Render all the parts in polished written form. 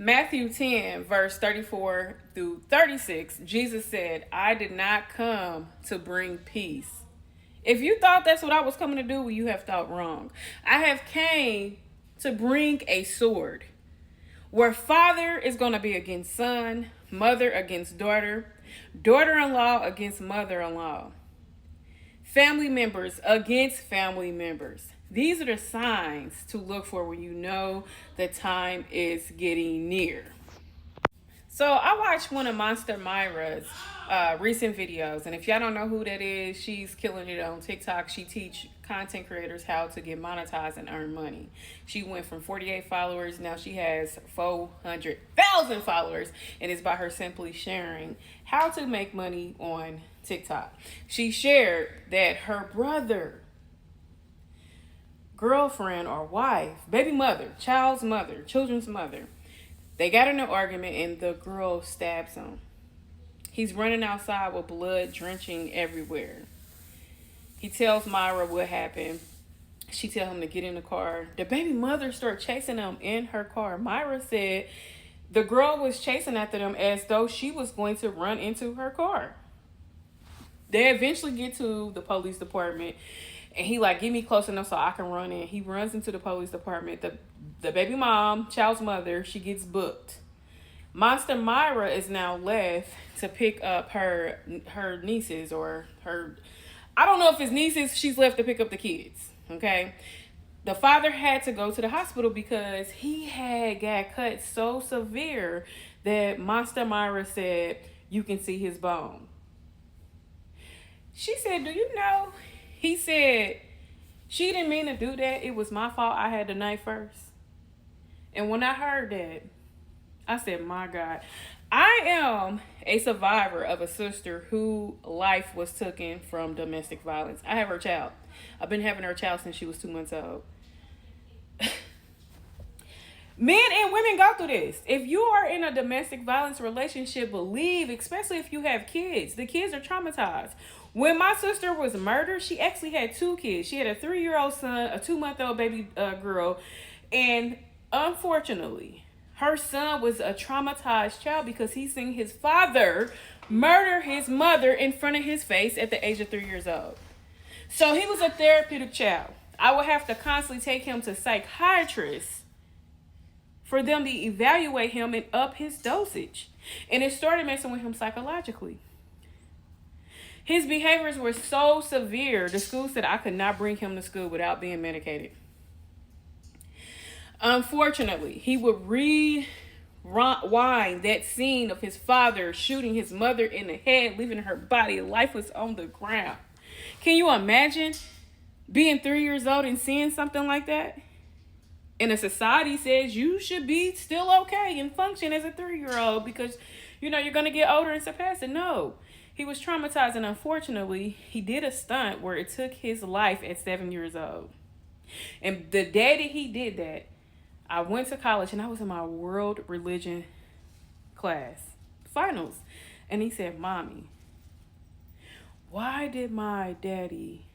Matthew 10, verse 34 through 36, Jesus said, I did not come to bring peace. If you thought that's what I was coming to do, well, you have thought wrong. I have came to bring a sword, where father is going to be against son, mother against daughter, daughter-in-law against mother-in-law, family members against family members. These are the signs to look for when you know the time is getting near. So I watched one of Marah'S recent videos, and if y'all don't know who that is, she's killing it on TikTok. She teach content creators how to get monetized and earn money. She went from 48 followers, now she has 400,000 followers, and it's by her simply sharing how to make money on TikTok. She shared that her brother, girlfriend or wife, baby mother, child's mother, children's mother, they got in an argument and the girl stabs him. He's running outside with blood drenching everywhere. He tells Marah what happened. She tells him to get in the car. The baby mother started chasing him in her car. Marah said the girl was chasing after them as though she was going to run into her car. They eventually get to the police department. And he like, get me close enough so I can run in. He runs into the police department. The baby mom, child's mother, she gets booked. Monsta Marah is now left to pick up her nieces or her, I don't know if it's nieces, she's left to pick up the kids, okay? The father had to go to the hospital because he had got cut so severe that Monsta Marah said, you can see his bone. She said, do you know? He said, she didn't mean to do that. It was my fault. I had the knife first. And when I heard that, I said, my God, I am a survivor of a sister whose life was taken from domestic violence. I have her child. I've been having her child since she was 2 months old. Men and women go through this. If you are in a domestic violence relationship, believe, especially if you have kids, the kids are traumatized. When my sister was murdered, she actually had 2 kids. She had a 3-year-old son, a 2-month-old baby girl, and unfortunately, her son was a traumatized child because he seen his father murder his mother in front of his face at the age of 3 years old. So he was a therapeutic child. I would have to constantly take him to psychiatrists for them to evaluate him and up his dosage. And it started messing with him psychologically. His behaviors were so severe, the school said I could not bring him to school without being medicated. Unfortunately, he would rewind that scene of his father shooting his mother in the head, leaving her body lifeless on the ground. Can you imagine being 3 years old and seeing something like that? And a society says you should be still okay and function as a 3-year-old because, you know, you're going to get older and surpass it. No. He was traumatized, and unfortunately, he did a stunt where it took his life at 7 years old. And the day that he did that, I went to college, and I was in my world religion class, finals. And he said, Mommy, why did my daddy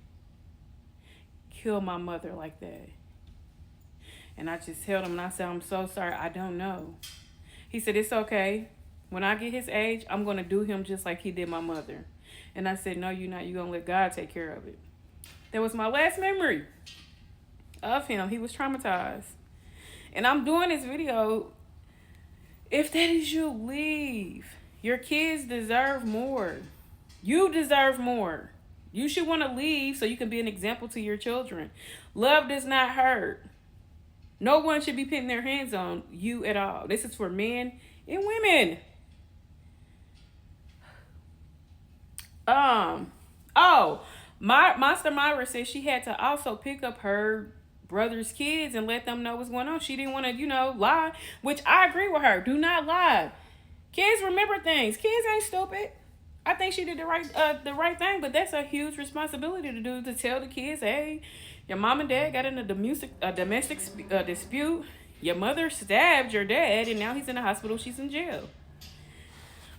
kill my mother like that? And I just held him, and I said, I'm so sorry, I don't know. He said, it's okay. When I get his age, I'm going to do him just like he did my mother. And I said, no, you're not. You're going to let God take care of it. That was my last memory of him. He was traumatized. And I'm doing this video. If that is you, leave. Your kids deserve more. You deserve more. You should want to leave so you can be an example to your children. Love does not hurt. No one should be putting their hands on you at all. This is for men and women. Monsta Marah said she had to also pick up her brother's kids and let them know what's going on. She didn't want to, lie, which I agree with her. Do not lie. Kids remember things. Kids ain't stupid. I think she did the right thing, but that's a huge responsibility to do, to tell the kids, hey, your mom and dad got in a domestic dispute. Your mother stabbed your dad, and now he's in the hospital. She's in jail.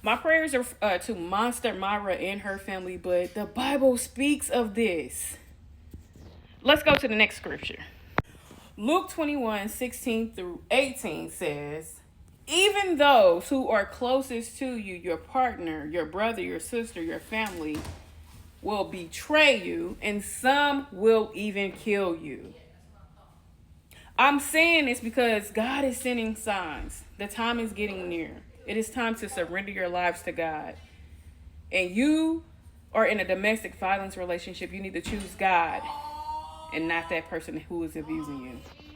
My prayers are to Monsta Marah and her family, but the Bible speaks of this. Let's go to the next scripture. Luke 21:16 through 18 says, Even those who are closest to you, your partner, your brother, your sister, your family, will betray you, and some will even kill you. I'm saying this because God is sending signs. The time is getting near. It is time to surrender your lives to God. And you are in a domestic violence relationship, you need to choose God and not that person who is abusing you.